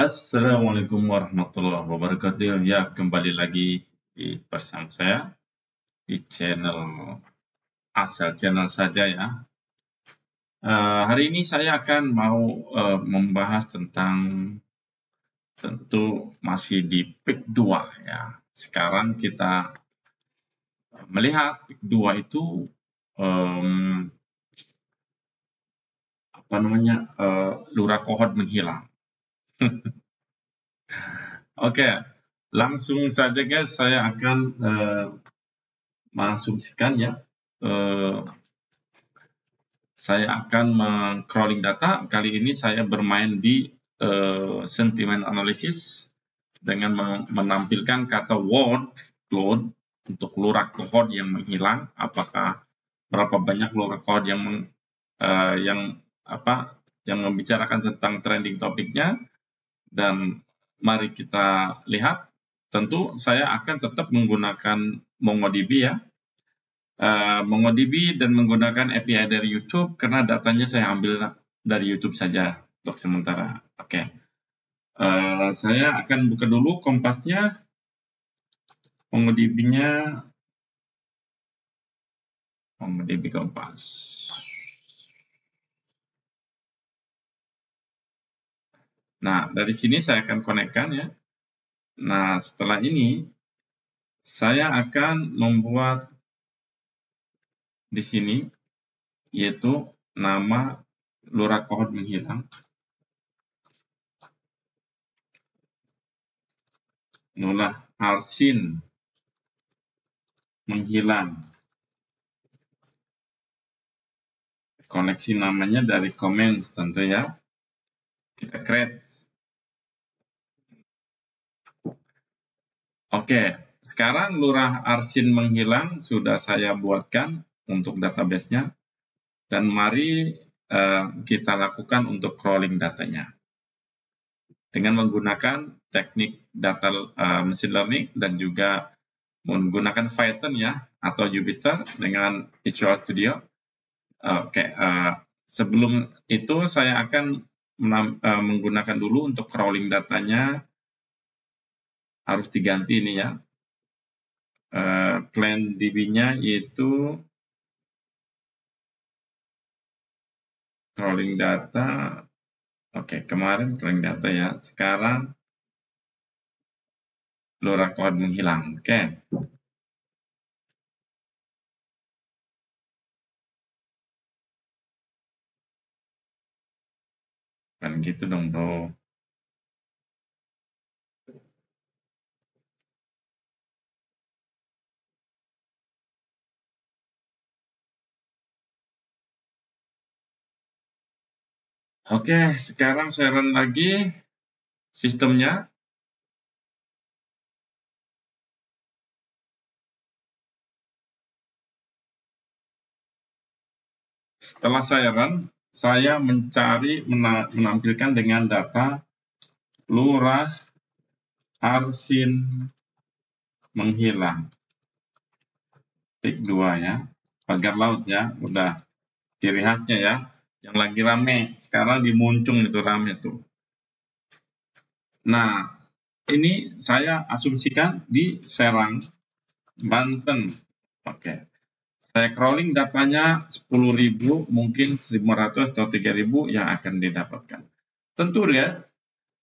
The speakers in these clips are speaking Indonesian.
Assalamualaikum warahmatullahi wabarakatuh. Ya, kembali lagi bersama saya di channel asal channel saja ya. Hari ini saya akan mau membahas tentang tentu masih di peak 2 ya. Sekarang kita melihat peak 2 itu lurah kohort menghilang. Oke, langsung saja guys, saya akan mengasumsikan ya. Saya akan meng-crawling data. Kali ini saya bermain di sentiment analysis dengan menampilkan kata word cloud untuk lurah kohort yang menghilang. Apakah berapa banyak lurah kohort yang membicarakan tentang trending topiknya, dan mari kita lihat. Tentu saya akan tetap menggunakan MongoDB ya. MongoDB dan menggunakan API dari YouTube karena datanya saya ambil dari YouTube saja untuk sementara. Oke. Saya akan buka dulu Kompasnya, MongoDB-nya, MongoDB Kompas. Nah, dari sini saya akan konekkan ya. Nah, setelah ini saya akan membuat di sini yaitu nama lurah kohort menghilang. Lurah arsin menghilang. Koneksi namanya dari comments tentu ya. Kita create. Oke, sekarang lurah arsin menghilang sudah saya buatkan untuk database-nya. Dan mari kita lakukan untuk crawling datanya. Dengan menggunakan teknik data machine learning dan juga menggunakan Python ya, atau Jupyter dengan Visual Studio. Oke, sebelum itu saya akan menggunakan dulu untuk crawling datanya. Harus diganti ini ya. Plan DB-nya yaitu crawling data. Oke, kemarin crawling data ya. Sekarang lurah kohort menghilang. Oke. Kan gitu dong, bro. Oke, sekarang saya run lagi sistemnya. Setelah saya run, saya mencari menampilkan dengan data lurah arsin menghilang. Peak 2 ya. Pagar laut ya, udah ciri khasnya ya. Yang lagi rame, sekarang di Muncung itu rame tuh. Nah, ini saya asumsikan di Serang, Banten. Oke. Saya crawling datanya 10.000, mungkin 1.500 atau 3.000 yang akan didapatkan. Tentu ya,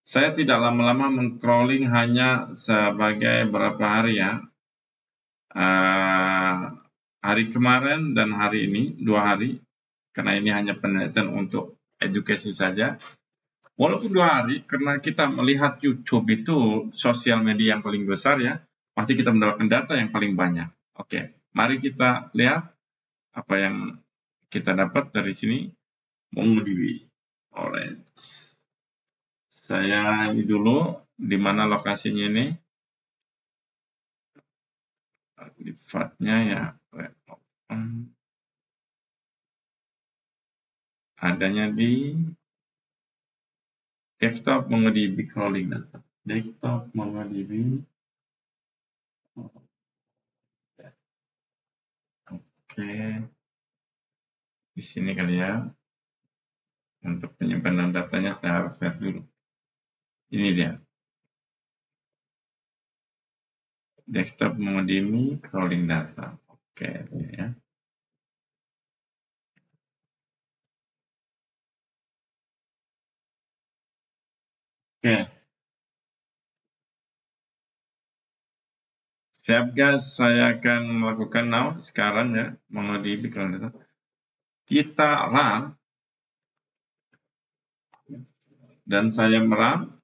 saya tidak lama-lama meng-crawling hanya sebagai berapa hari ya. Hari kemarin dan hari ini, 2 hari, karena ini hanya penelitian untuk edukasi saja. Walaupun 2 hari, karena kita melihat YouTube itu sosial media yang paling besar ya, pasti kita mendapatkan data yang paling banyak. Oke, mari kita lihat apa yang kita dapat dari sini. MongoDB. Alright. Saya ini dulu, di mana lokasinya ini. Defaultnya ya, adanya di desktop MongoDB crawling data. Desktop MongoDB. Oke, di sini kali ya. Untuk penyimpanan datanya saya harus lihat dulu. Ini dia. Desktop MongoDB crawling data. Oke, ya. Oke. Siap guys, saya akan melakukan now sekarang ya, MongoDB crawling data. Kita run dan saya merun,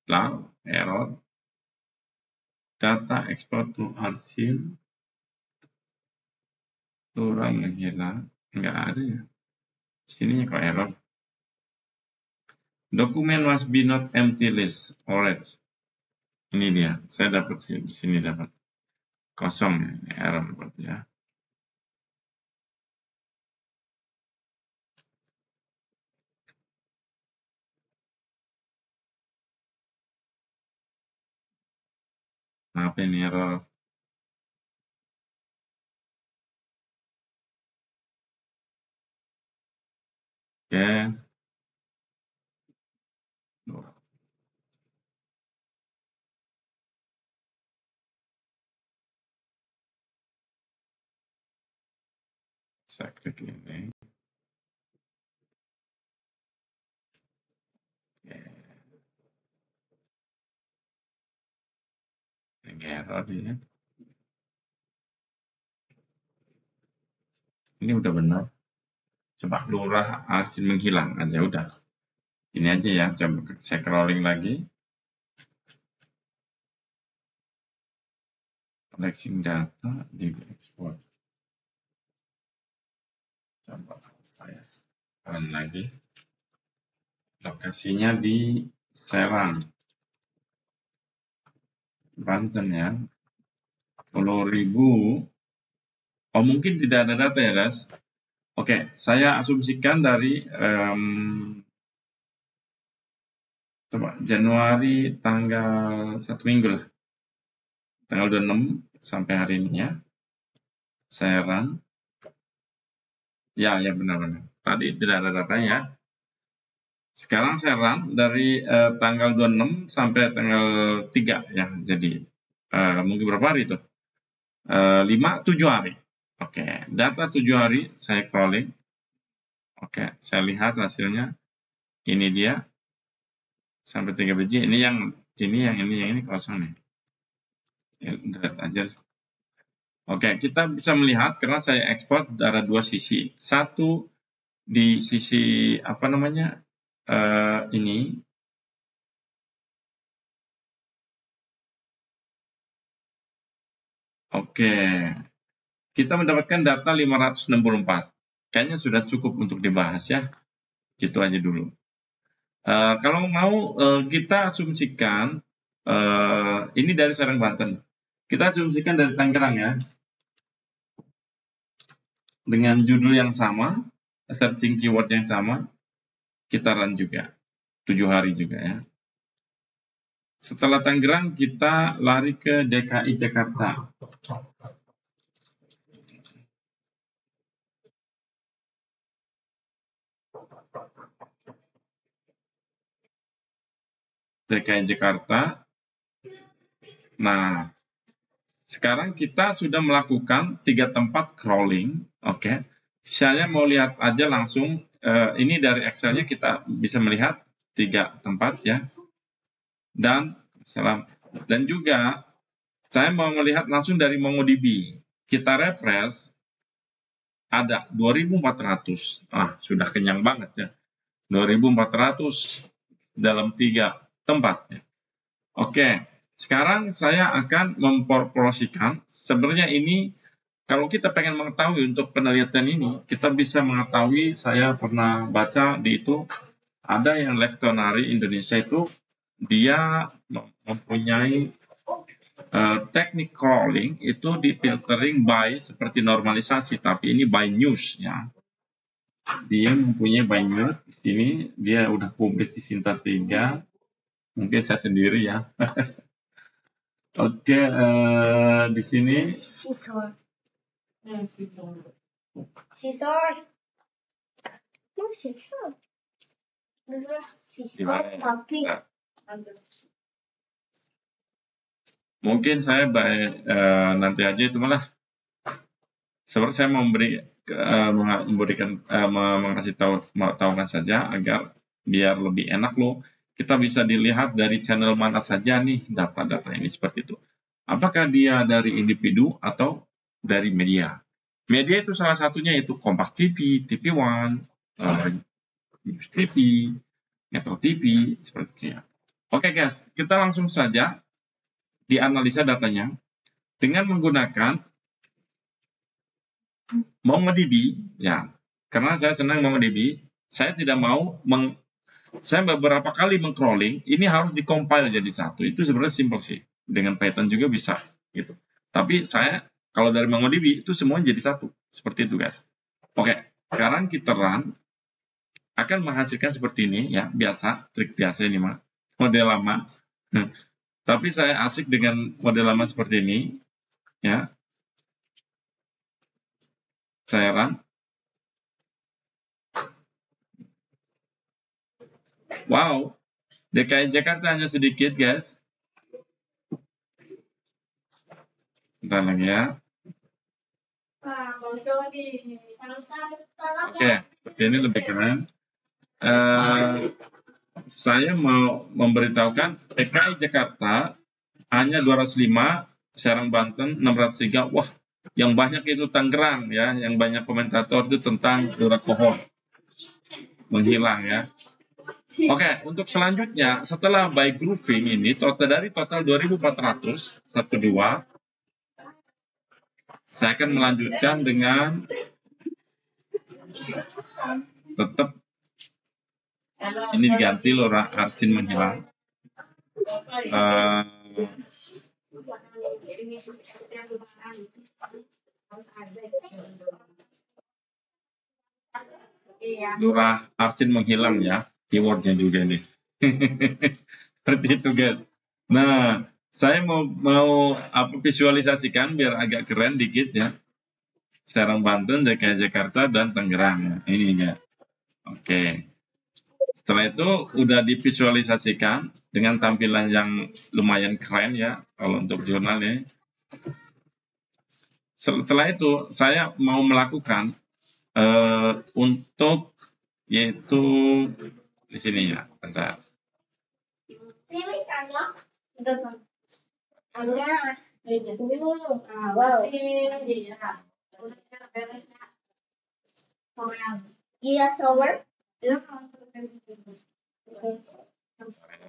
lalu error data export to archive turun menghilang, nggak ada ya. Sini kok error. Dokumen must be not empty list, orange. Ini dia, saya dapat di sini dapat kosong ya, error ya. Apa ini error? Oke. Saya klik ini. Ini error ya. Ini udah benar. Coba lurah arsin menghilang aja udah. Ini aja ya, coba saya crawling lagi. Collecting data di export. Coba saya run lagi. Lokasinya di Serang, Banten ya. 10.000. Oh mungkin tidak ada data ya guys. Oke, saya asumsikan dari coba Januari tanggal 1 minggu lah. Tanggal 26 sampai hari ini ya. Saya run. Ya benar-benar. Tadi tidak ada datanya. Sekarang saya run dari tanggal 26 sampai tanggal 3 ya. Jadi mungkin berapa hari itu? 5-7 hari. Oke, data 7 hari saya crawling. Oke, saya lihat hasilnya. Ini dia. Sampai 3 biji. Ini yang ini kosong nih. Ya, delete aja. Oke, kita bisa melihat karena saya ekspor dari dua sisi. Satu di sisi apa namanya? Ini. Oke. Kita mendapatkan data 564. Kayaknya sudah cukup untuk dibahas ya. Gitu aja dulu. Kalau mau kita asumsikan ini dari Serang Banten. Kita asumsikan dari Tangerang ya. Dengan judul yang sama, searching keyword yang sama, kita run juga. 7 hari juga ya. Setelah Tangerang kita lari ke DKI Jakarta. DKI Jakarta. Nah, sekarang kita sudah melakukan 3 tempat crawling. Oke. Saya mau lihat aja langsung. Ini dari Excel-nya kita bisa melihat 3 tempat ya. Dan juga saya mau melihat langsung dari MongoDB. Kita refresh. Ada 2.400. Sudah kenyang banget ya. 2.400 dalam 3 tempat. Oke, sekarang saya akan memproporsikan. Sebenarnya ini, kalau kita pengen mengetahui untuk penelitian ini, kita bisa mengetahui, saya pernah baca di itu, ada yang lektonari Indonesia itu, dia mempunyai teknik crawling itu di filtering by seperti normalisasi, tapi ini by news ya. Dia mempunyai by news. Di sini dia udah publis di Sinta 3. Mungkin saya sendiri ya. Oke, di sini. Sisor. Sisor. Tapi Mungkin saya nanti aja itu malah. Seperti saya mengasih tahukan saja agar biar lebih enak loh. Kita bisa dilihat dari channel mana saja nih data-data ini seperti itu. Apakah dia dari individu atau dari media? Media itu salah satunya itu Kompas TV, TV One, News TV, Metro TV, seperti itu. Oke guys, kita langsung saja dianalisa datanya dengan menggunakan MongoDB, ya, karena saya senang MongoDB, saya tidak mau saya beberapa kali meng-crawling, ini harus di-compile jadi satu. Itu sebenarnya simple sih. Dengan Python juga bisa, gitu. Tapi saya, kalau dari MongoDB, itu semuanya jadi satu. Seperti itu, guys. Oke, sekarang kita run, akan menghasilkan seperti ini, ya, biasa, trik biasa ini, mah. Model lama. Tapi saya asik dengan model lama seperti ini, ya. Saya run. Wow, DKI Jakarta hanya sedikit, guys. Bentar lagi ya. Oke, seperti ini lebih keren. Saya mau memberitahukan DKI Jakarta hanya 205, Serang Banten 603. Wah, yang banyak itu Tangerang ya, yang banyak komentator itu tentang urat pohon menghilang ya. Oke, untuk selanjutnya setelah by grouping ini dari total 2400 12, saya akan melanjutkan dengan tetap ini diganti Laura Arsin menghilang. Lurah Arsin menghilang ya, keywordnya juga nih. Seperti itu guys. Nah, saya mau visualisasikan biar agak keren dikit ya. Serang Banten, DKI Jakarta, dan Tangerang. Ini ya. Oke. Setelah itu udah divisualisasikan dengan tampilan yang lumayan keren ya kalau untuk jurnal ya. Setelah itu saya mau melakukan untuk yaitu di sini ya, bentar.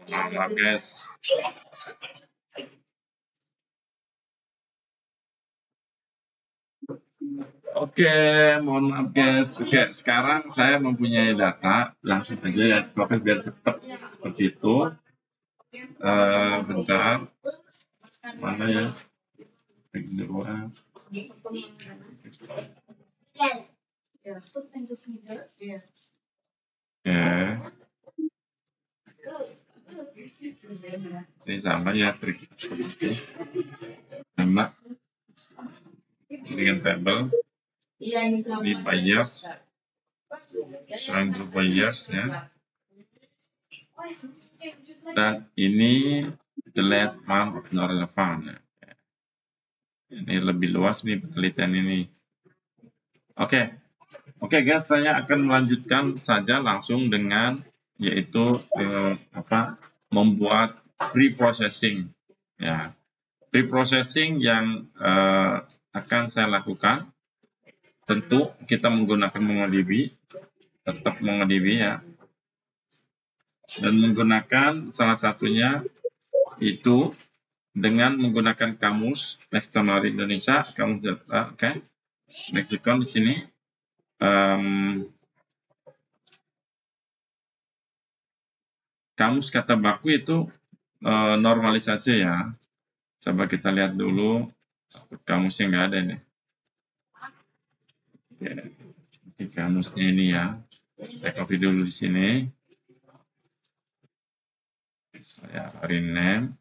Maaf guys. Oke, mohon maaf guys. Oke, sekarang saya mempunyai data, langsung aja ya, proses biar cepat seperti itu. Bentar, mana ya? Oke. Ini sama ya trik seperti itu. Sama dengan tabel. Ini buyers, serang group buyers ya. Dan ini delete month of no relevant. Ini lebih luas nih penelitian ini. Oke guys, saya akan melanjutkan saja langsung dengan yaitu membuat pre-processing ya. Pre-processing yang akan saya lakukan tentu kita menggunakan MongoDB, tetap MongoDB ya, dan menggunakan salah satunya itu dengan menggunakan kamus Lexicon Indonesia, kamus data, oke. Lexicon di sini. Kamus kata baku itu normalisasi ya. Coba kita lihat dulu kamusnya nggak ada nih. Oke, kamusnya ini ya. Saya copy dulu di sini. Saya rename,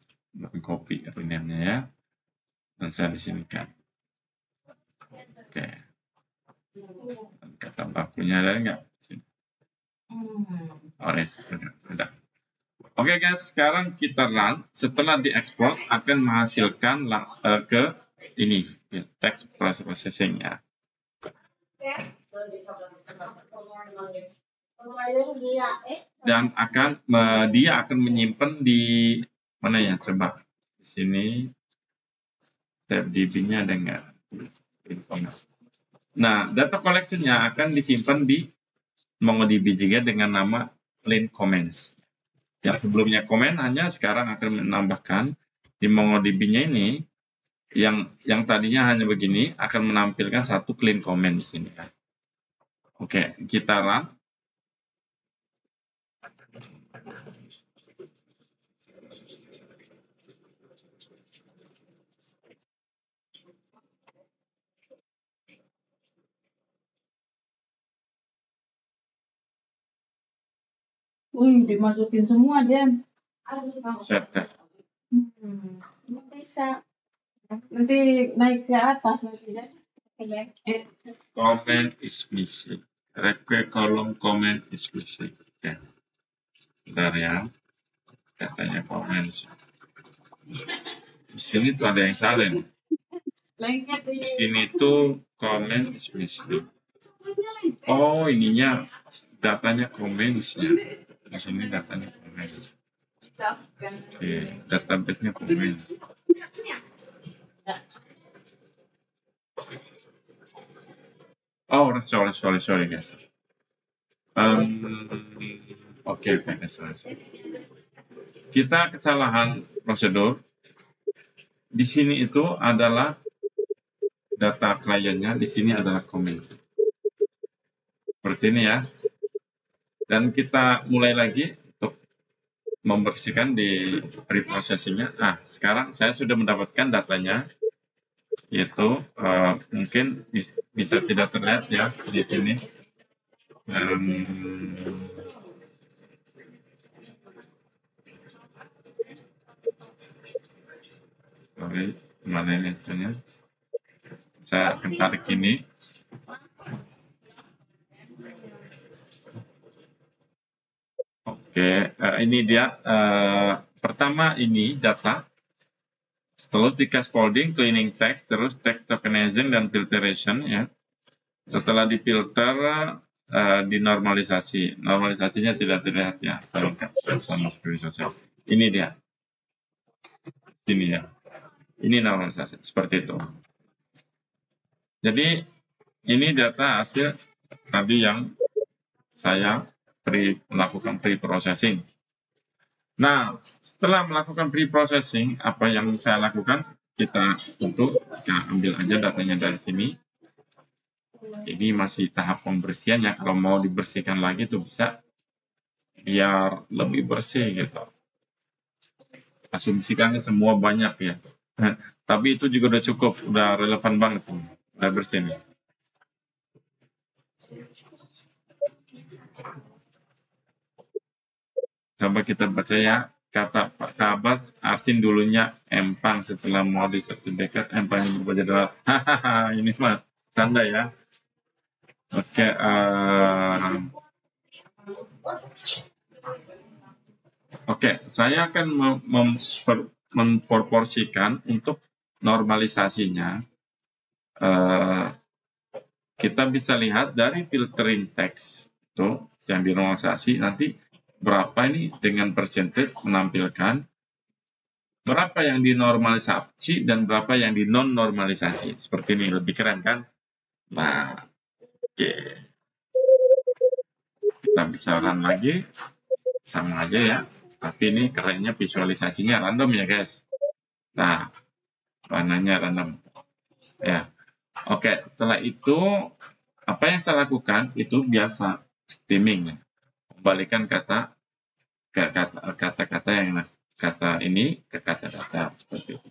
copy rename-nya ya. Dan saya di sini kan. Oke. Kata bakunya ada nggak? Oh, udah. Oke guys, sekarang kita run. Setelah diekspor akan menghasilkan ke ini text processing ya. Dan dia akan menyimpan di mana ya? Coba di sini tab DB-nya ada nggak? Nah, data collection-nya akan disimpan di MongoDB juga dengan nama clean comments. Yang sebelumnya komen hanya sekarang akan menambahkan di MongoDB-nya ini yang tadinya hanya begini akan menampilkan satu clean comment di sini kan. Oke, kita run. Wih, dimasukin semua, Jen. Set. Bisa. Nanti naik ke atas nanti, Jen. Comment is missing. Request column comment is missing. Oke. Bentar ya. Katanya comment. Di sini tuh ada yang salah nih. Di sini tuh comment is missing. Oh, ininya datanya comments-nya. Di sini datanya komen. Oke, database-nya komen. Oh, sorry guys. Oke, kita kesalahan prosedur. Di sini itu adalah data kliennya, di sini adalah komen. Seperti ini ya. Dan kita mulai lagi untuk membersihkan di preprocessing-nya. Nah, sekarang saya sudah mendapatkan datanya, yaitu mungkin bisa tidak terlihat ya di sini. Sorry, mana ini hasilnya? Saya akan tarik ini. Oke, ini dia. Pertama ini data. Setelah di scaffolding, cleaning text, terus text tokenizing dan filtration ya. Setelah difilter, dinormalisasi. Normalisasinya tidak terlihat ya. Sama screenshot saya. Ini dia. Ini ya. Ini normalisasi seperti itu. Jadi ini data hasil tadi yang saya melakukan pre-processing. Nah, setelah melakukan pre-processing, apa yang saya lakukan? Kita ambil aja datanya dari sini. Ini masih tahap pembersihan ya. Kalau mau dibersihkan lagi itu bisa biar lebih bersih gitu. Asumsikannya semua banyak ya. Tapi itu juga udah cukup, udah relevan banget, udah bersih nih. Coba kita baca ya, kata Pak Kabas, Arsin dulunya empang setelah mau disertifikat, empang yang berubah jadi hahaha, ini mah canda ya. Oke, saya akan memproporsikan untuk normalisasinya. Kita bisa lihat dari filtering text itu yang dinormalisasi nanti berapa ini dengan percentage menampilkan berapa yang dinormalisasi dan berapa yang di non normalisasi. Seperti ini lebih keren kan? Nah, oke. Kita bisa run lagi sama aja ya. Tapi ini kerennya visualisasinya random ya guys. Nah, warnanya random. Ya. Oke, setelah itu apa yang saya lakukan itu biasa steaming ya. Kembalikan kata yang kata ini ke kata data seperti itu.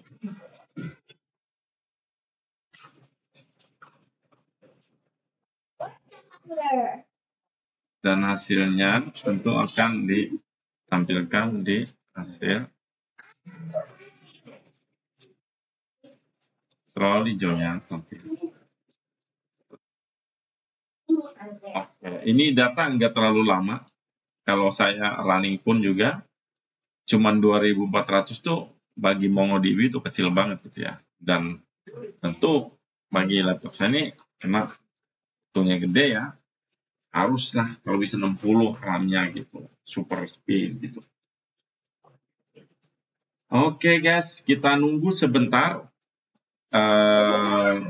Dan hasilnya tentu akan ditampilkan di hasil scroll hijaunya tampil. Oke, ini data nggak terlalu lama. Kalau saya running pun juga cuman 2.400 tuh bagi MongoDB itu kecil banget gitu ya. Dan tentu bagi laptop saya ini karena tuhnya gede ya, haruslah kalau bisa 60 RAM-nya gitu, super speed gitu. Oke guys, kita nunggu sebentar.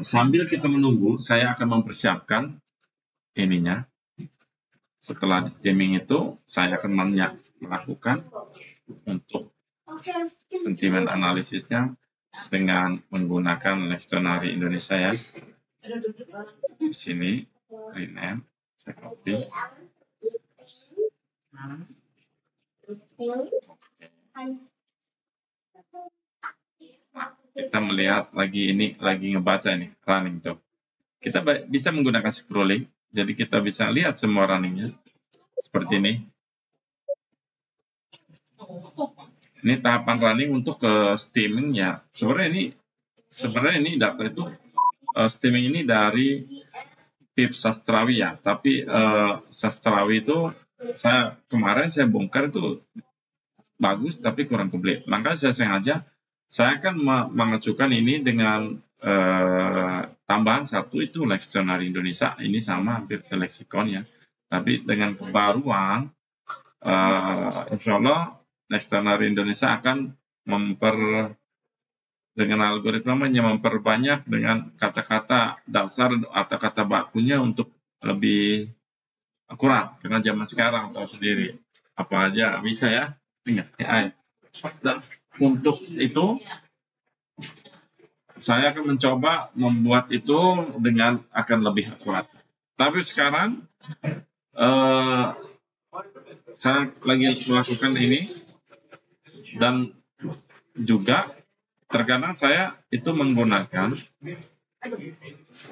Sambil kita menunggu, saya akan mempersiapkan ininya. Setelah di streaming itu, saya akan melakukan untuk sentimen analisisnya dengan menggunakan Lectionary Indonesia ya. Di sini, rename, saya copy. Kita melihat lagi ngebaca ini, running tuh. Kita bisa menggunakan scrolling, jadi kita bisa lihat semua runningnya. Seperti ini. Ini tahapan running untuk ke streaming ya. Sebenarnya ini data itu streaming ini dari Pip Sastrawi ya. Tapi Sastrawi itu kemarin saya bongkar itu bagus tapi kurang komplit. Makanya saya sengaja saya akan mengacukan ini dengan tambahan satu itu Lectionary Indonesia. Ini sama hampir leksikon ya. Tapi dengan kebaruan insya Allah Lectionary Indonesia akan dengan algoritmanya memperbanyak dengan kata-kata dasar atau kata bakunya untuk lebih akurat. Karena zaman sekarang tahu sendiri apa aja bisa ya. Ingat AI. Dan untuk itu saya akan mencoba membuat itu dengan akan lebih akurat. Tapi sekarang saya lagi melakukan ini dan juga terkadang saya itu menggunakan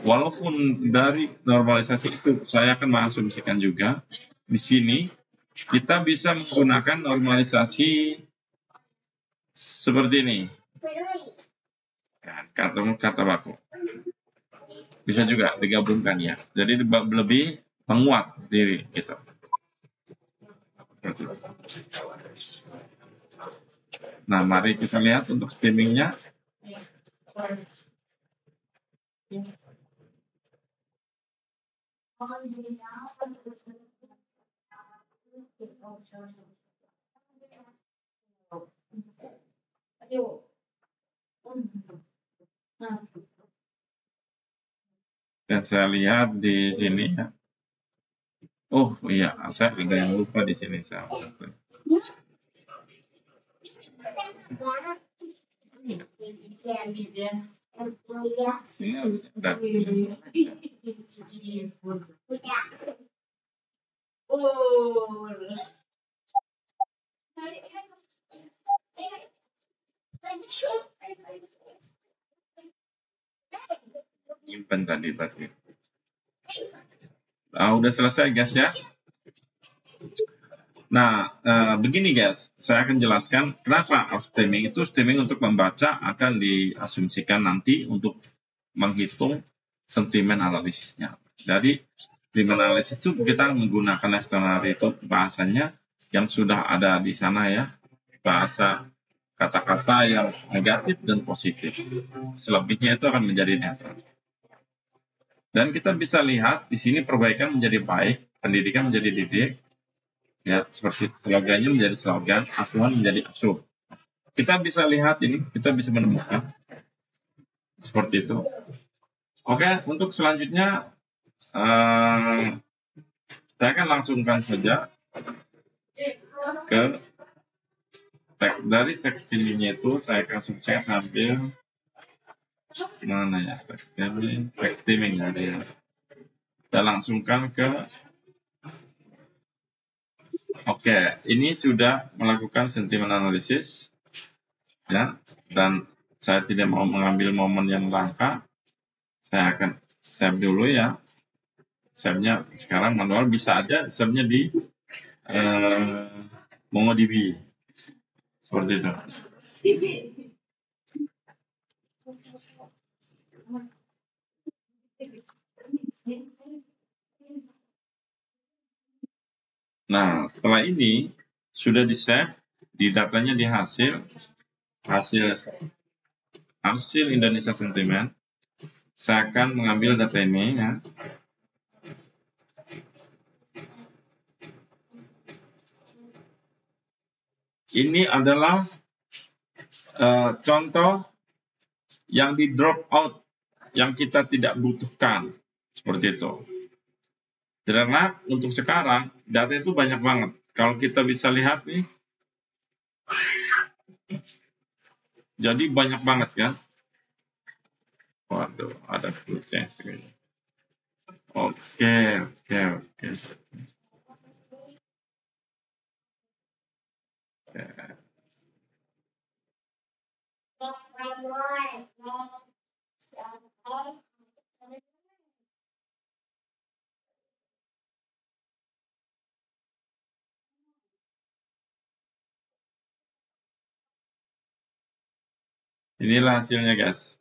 walaupun dari normalisasi itu saya akan mengasumsikan juga di sini kita bisa menggunakan normalisasi seperti ini. Kata baku. Bisa juga digabungkan ya. Jadi lebih menguat diri gitu. Nah, mari kita lihat untuk streamingnya. Dan saya lihat di sini ya. Oh iya, saya ada yang lupa di sini saya. Nyimpen tadi berarti. Udah selesai guys ya. Nah, begini guys, saya akan jelaskan kenapa streaming itu streaming untuk membaca akan diasumsikan nanti untuk menghitung sentimen analisisnya. Jadi sentimen analisis itu kita menggunakan Lectionary itu bahasanya yang sudah ada di sana ya, bahasa kata-kata yang negatif dan positif. Selebihnya itu akan menjadi netral. Dan kita bisa lihat di sini perbaikan menjadi baik, pendidikan menjadi didik. Ya, seperti slogannya menjadi slogan, asuhan menjadi asuh. Kita bisa lihat ini, kita bisa menemukan seperti itu. Oke, untuk selanjutnya saya akan langsungkan saja ke teks. Dari teks timingnya itu saya sambil mana ya teks timing ya dia. Kita langsungkan ke Oke, ini sudah melakukan sentimen analisis ya, dan saya tidak mau mengambil momen yang langka. Saya akan save dulu ya. Save-nya sekarang manual, bisa aja save-nya di MongoDB. Seperti itu. Nah, setelah ini sudah di-save di datanya di hasil Indonesia Sentiment. Saya akan mengambil data ini ya. Ini adalah contoh yang di drop out, yang kita tidak butuhkan, seperti itu. Karena untuk sekarang data itu banyak banget. Kalau kita bisa lihat nih, jadi banyak banget kan. Waduh, ada clue-nya segini. Oke. Inilah hasilnya, guys.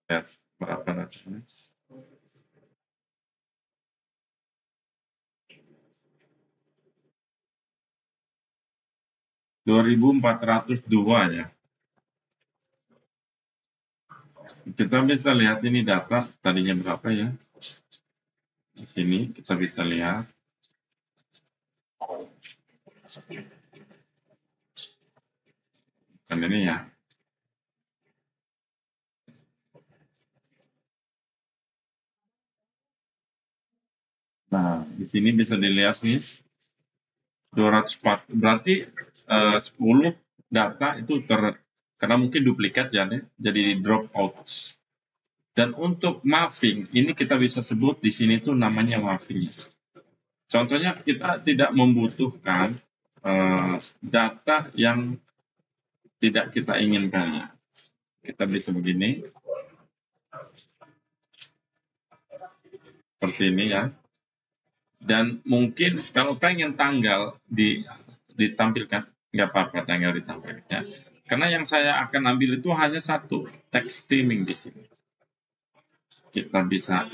Lihat berapa datanya. $2.402 ya. Kita bisa lihat ini data tadinya berapa ya. Di sini kita bisa lihat. Kan ini ya. Nah, di sini bisa dilihat nih 204, berarti 10 data itu karena mungkin duplikat ya, jadi drop out. Dan untuk mapping ini kita bisa sebut di sini tuh namanya mapping. Contohnya kita tidak membutuhkan data yang tidak kita inginkan. Kita bisa begini, seperti ini ya. Dan mungkin kalau pengen tanggal ditampilkan, nggak apa-apa tanggal ditampilkan. Karena yang saya akan ambil itu hanya satu, text theming di sini. Kita bisa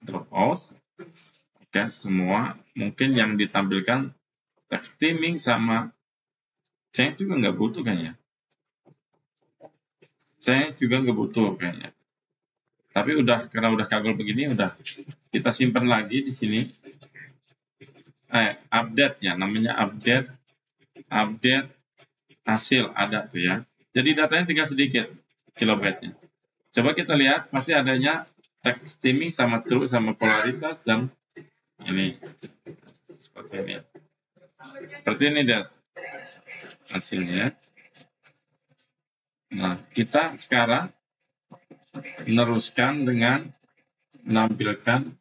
drop out, oke, semua. Mungkin yang ditampilkan text theming sama change juga nggak butuh kayaknya. Change juga nggak butuh kayaknya. Tapi karena udah kagol begini, udah kita simpan lagi di sini. Update ya, namanya update hasil ada tuh ya. Jadi datanya tinggal sedikit kilobyte-nya. Coba kita lihat, pasti adanya text theming sama true sama polaritas dan ini seperti ini. Seperti ini deh hasilnya. Nah, kita sekarang meneruskan dengan menampilkan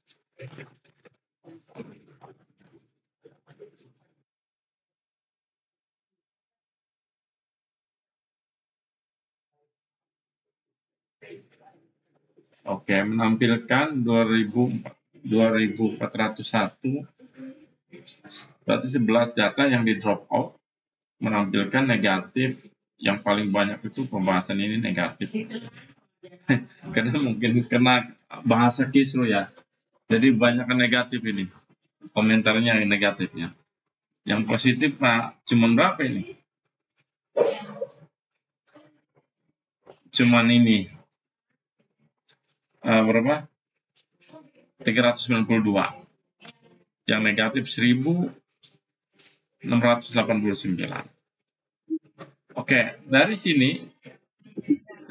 menampilkan 2401, berarti 11 data yang di drop out, menampilkan negatif. Yang paling banyak itu pembahasan ini negatif. Karena mungkin kena bahasa kisru ya. Jadi banyak negatif ini. Komentarnya yang negatifnya. Yang positif cuma berapa ini? Cuman ini. Berapa? 392. Yang negatif 1689. Oke, dari sini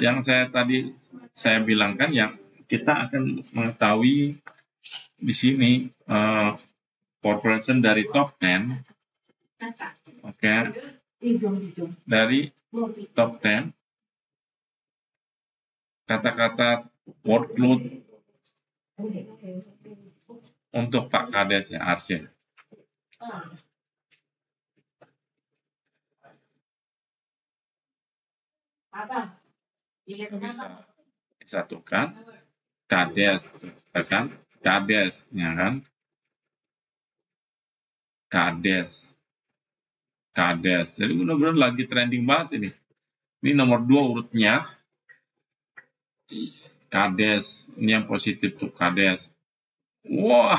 yang tadi saya bilangkan yang kita akan mengetahui di sini corporation dari top 10. Oke. Dari top 10 kata-kata workload untuk Pak Kades ya, Arsin. Bisa disatukan Kades, kan? Kades, ya kan? Kades. Kades. Jadi benar-benar lagi trending banget ini. Ini nomor 2 urutnya. Kades. Ini yang positif tuh Kades. Wah,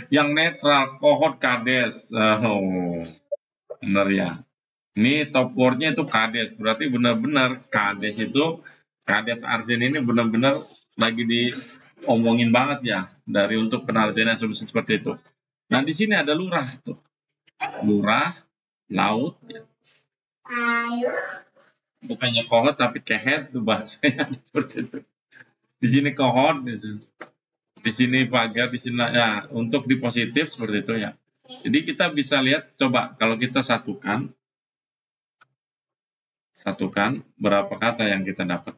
yang netral kohort Kades. Oh, benar ya. Ini top wordnya itu Kades. Berarti benar-benar Kades itu, Kades Arsin ini benar-benar lagi diomongin banget ya. Dari untuk penelitian asumsi seperti itu. Nah, di sini ada lurah tuh. Lurah, laut, ya. Bukannya kohort tapi kehet tuh bahasanya seperti itu. Di sini kohort, di sini pagar, di sini ya untuk di positif seperti itu ya. Jadi kita bisa lihat, coba kalau kita satukan berapa kata yang kita dapat.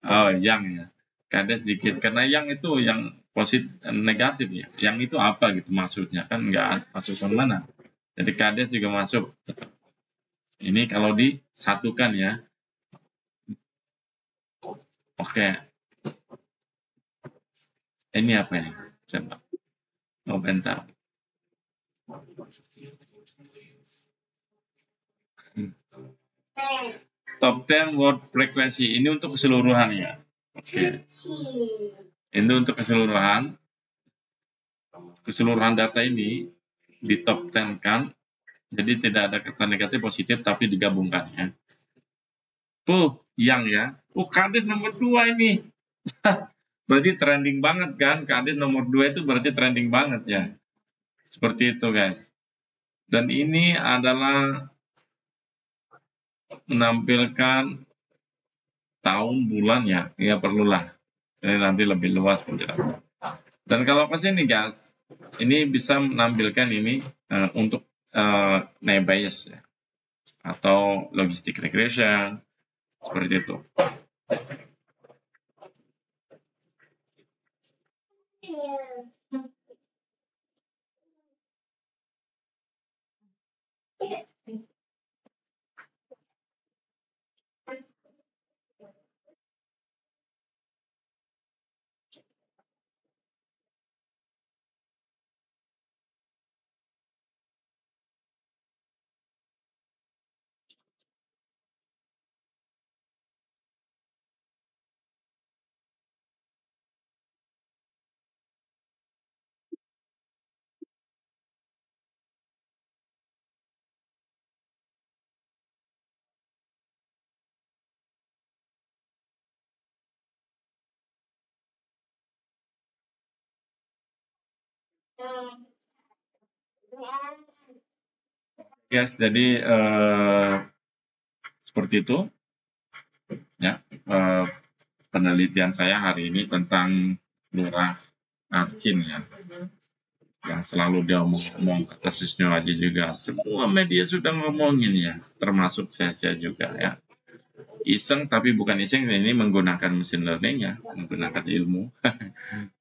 Oh, yang ya. Kades sedikit karena yang itu yang positif negatif ya. Yang itu apa gitu maksudnya kan nggak masuk sama mana. Jadi kades juga masuk. Ini kalau disatukan ya. Oke. Ini apa ini? Coba. Oh, bentar. Top 10 word frequency. Ini untuk keseluruhan ya. Oke. Ini untuk keseluruhan. Keseluruhan data ini di top 10 kan. Jadi tidak ada kata negatif positif tapi digabungkan ya. Yang ya. Kades nomor 2 ini. Berarti trending banget kan. Kades nomor 2 itu berarti trending banget ya. Seperti itu guys. Dan ini adalah menampilkan tahun bulan ya. Ya perlulah. Ini nanti lebih luas penjelasan. Dan kalau pas ini guys, ini bisa menampilkan ini untuk Nebayes ya. Atau logistic regression seperti itu. Guys, jadi seperti itu ya penelitian saya hari ini tentang lurah arcin ya, yang selalu dia omong kata Susnyo aja juga. Semua media sudah ngomongin ya, termasuk saya juga ya. Iseng tapi bukan iseng, ini menggunakan mesin learning ya, menggunakan ilmu.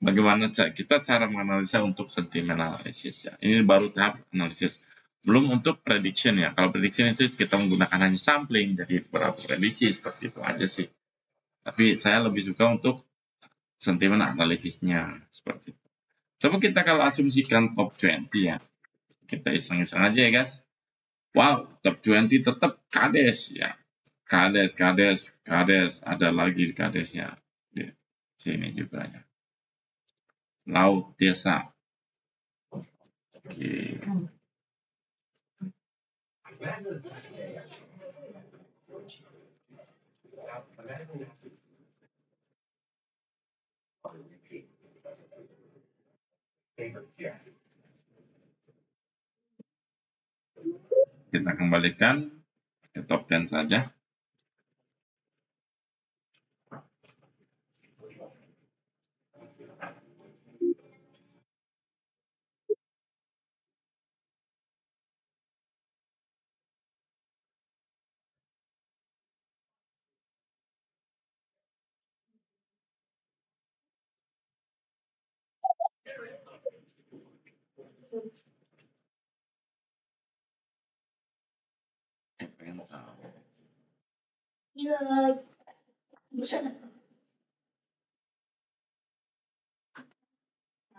Bagaimana kita cara menganalisa untuk sentiment analysis ya. Ini baru tahap analisis. Belum untuk prediction ya. Kalau prediction itu kita menggunakan hanya sampling, jadi beberapa prediksi seperti itu aja sih. Tapi saya lebih suka untuk sentiment analisisnya seperti itu. Coba kita kalau asumsikan top 20 ya. Kita iseng-iseng aja ya guys. Wow, top 20 tetap Kades ya. Kades. Ada lagi Kadesnya. Di sini juga ya. Laut, desa. Oke. Kita kembalikan ke top 10 saja.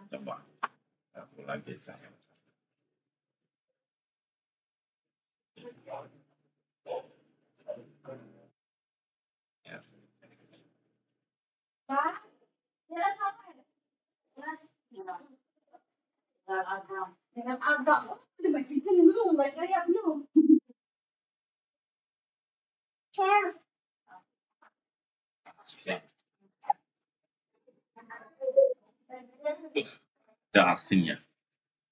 Coba aku lagi saya. Ya. Dengan agak, belum baca ya belum. Ada Arsin ya.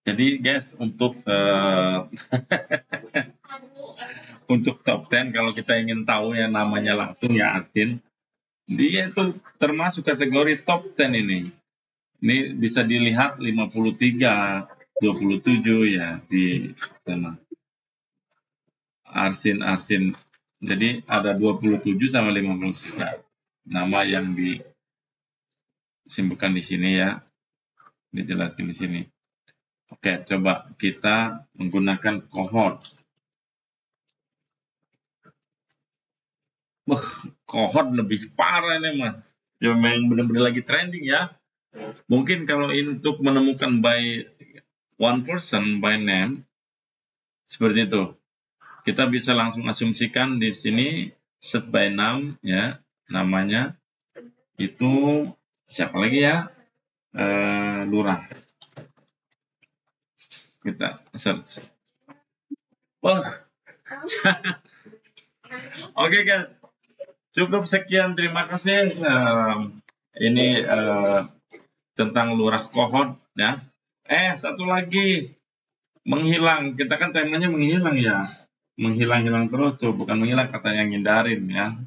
Jadi guys, untuk untuk top 10 kalau kita ingin tahu ya namanya langsung ya Arsin, dia itu termasuk kategori top 10 ini. Ini bisa dilihat 53, 27 ya di sana. Arsin. Jadi ada 27 sama 53 nama yang disimbolkan di sini ya. Dijelaskan di sini. Oke, coba kita menggunakan cohort. Cohort lebih parah ini mah. Yang benar-benar lagi trending ya. Mungkin kalau untuk menemukan by one person by name seperti itu. Kita bisa langsung asumsikan di sini set by name ya, namanya itu siapa lagi ya? Lurah. Kita search. Wah. Oke guys. Cukup sekian, terima kasih. Ini tentang lurah cohort ya. Satu lagi menghilang. Kita kan temanya menghilang ya. Menghilang-hilang terus tuh, bukan menghilang kata yang ngindarin ya.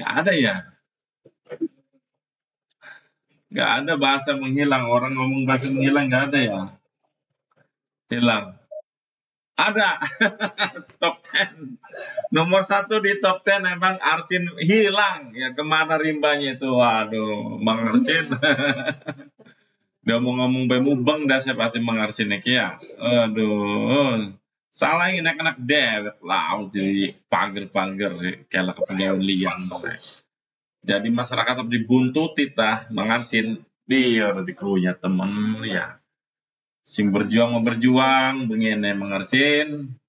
Nggak ada ya. Nggak ada bahasa menghilang. Orang ngomong bahasa menghilang nggak ada ya. Hilang. Ada. Top 10. Nomor 1 di top 10 emang Arsin hilang. Ya kemana rimbanya itu? Waduh, Bang Arsin. Dia mau ngomong bemubeng dah saya pasti Bang Arsin ya. Aduh. Salah ini anak-anak dewek lah. Jadi pager-pager. Kayak kepengen liang. Jadi masyarakat harus dibuntuti tah Bang Arsin. Dia udah dikerunya temen ya. Sing berjuang mau berjuang. Begini Bang Arsin.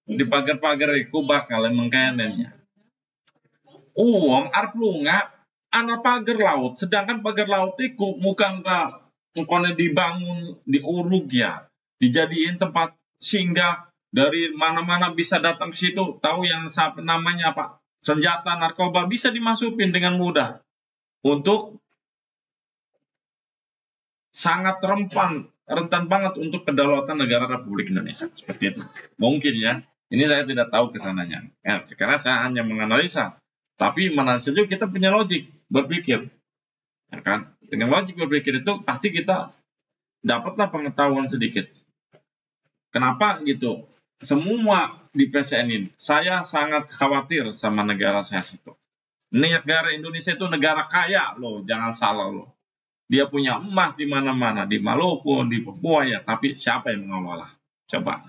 Di pagar-pagar iku bakal mengkenennya. Arep lunga ana pagar laut, sedangkan pagar laut iku bukan tak engkone dibangun diuruk ya, dijadiin tempat singgah dari mana-mana bisa datang ke situ, tahu yang namanya apa? Senjata narkoba bisa dimasukin dengan mudah untuk sangat rentan banget untuk kedaulatan negara Republik Indonesia seperti itu. Mungkin ya. Ini saya tidak tahu kesananya. Ya, karena saya hanya menganalisa. Tapi menganalisa juga kita punya logik berpikir. Ya kan? Dengan logik berpikir itu pasti kita dapatlah pengetahuan sedikit. Kenapa gitu? Semua di PCN ini, saya sangat khawatir sama negara saya itu. Negara Indonesia itu negara kaya loh, jangan salah loh. Dia punya emas di mana-mana, di Maluku, di Papua ya, tapi siapa yang mengelola? Coba.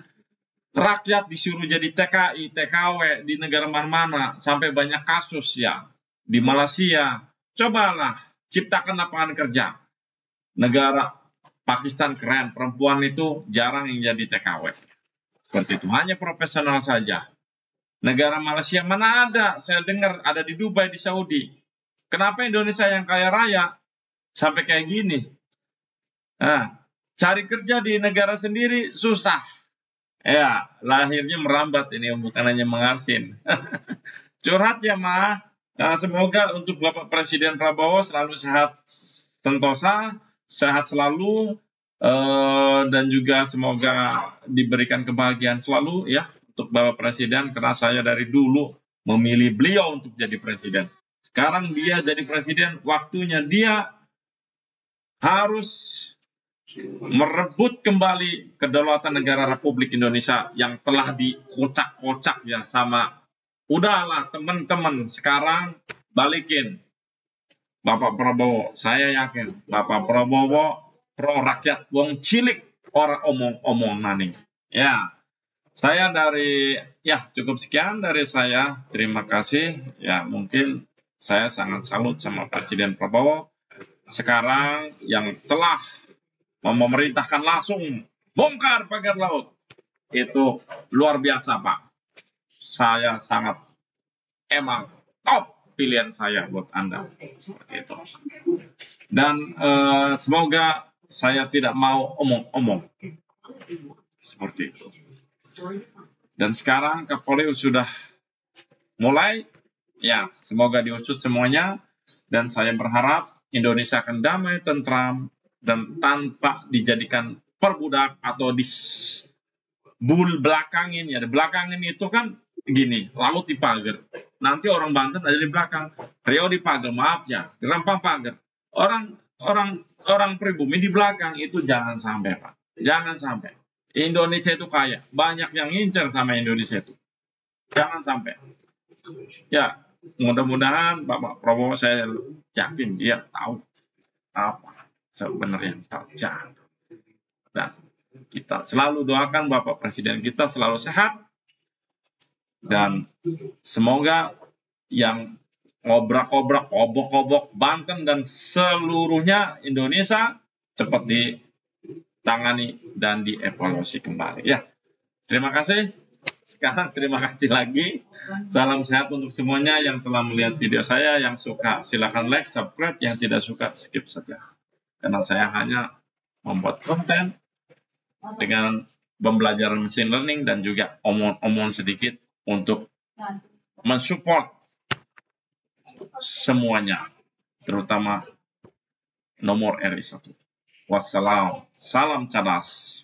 Rakyat disuruh jadi TKI, TKW di negara mana-mana, sampai banyak kasus ya. Di Malaysia, cobalah ciptakan lapangan kerja. Negara Pakistan keren, perempuan itu jarang yang jadi TKW. Seperti itu, hanya profesional saja. Negara Malaysia mana ada, saya dengar ada di Dubai, di Saudi. Kenapa Indonesia yang kaya raya sampai kayak gini? Nah, cari kerja di negara sendiri susah. Ya, lahirnya merambat ini bukan hanya mengarsin. Curhat ya, Ma. Semoga untuk Bapak Presiden Prabowo selalu sehat sentosa, sehat selalu, dan juga semoga diberikan kebahagiaan selalu ya untuk Bapak Presiden, karena saya dari dulu memilih beliau untuk jadi presiden. Sekarang dia jadi presiden, waktunya dia harus merebut kembali kedaulatan negara Republik Indonesia yang telah dikocak-kocak ya sama. Udahlah teman-teman, sekarang balikin Bapak Prabowo. Saya yakin Bapak Prabowo pro rakyat, wong cilik orang omong-omong nani. Ya, saya cukup sekian dari saya. Terima kasih. Ya, mungkin saya sangat salut sama Presiden Prabowo sekarang yang telah memerintahkan langsung bongkar pagar laut. Itu luar biasa, Pak. Saya sangat emang top pilihan saya buat Anda. Seperti itu. Dan semoga saya tidak mau omong-omong. Seperti itu. Dan sekarang Kapolri sudah mulai, ya semoga diusut semuanya. Dan saya berharap Indonesia akan damai, tentram, dan tanpa dijadikan perbudak atau belakangin. Ya, di belakangin itu kan gini, laut dipagar. Nanti orang Banten ada di belakang, Riau dipagar, maaf ya, di Rempang pagar. Orang pribumi di belakang, itu jangan sampai, Pak. Jangan sampai. Indonesia itu kaya, banyak yang ngincer sama Indonesia itu. Jangan sampai. Ya, mudah-mudahan Bapak Prabowo, saya yakin dia tahu apa sebenarnya terjadi. Dan kita selalu doakan Bapak Presiden kita selalu sehat. Dan semoga yang ngobrak-ngobrak, obok-obok Banten dan seluruhnya Indonesia cepat ditangani dan dievaluasi kembali. Ya, terima kasih. Sekarang terima kasih lagi. Salam sehat untuk semuanya yang telah melihat video saya. Yang suka silakan like, subscribe. Yang tidak suka skip saja. Karena saya hanya membuat konten dengan pembelajaran mesin learning dan juga omong-omong sedikit untuk mensupport semuanya, terutama nomor RI1. Wassalam, salam cerdas.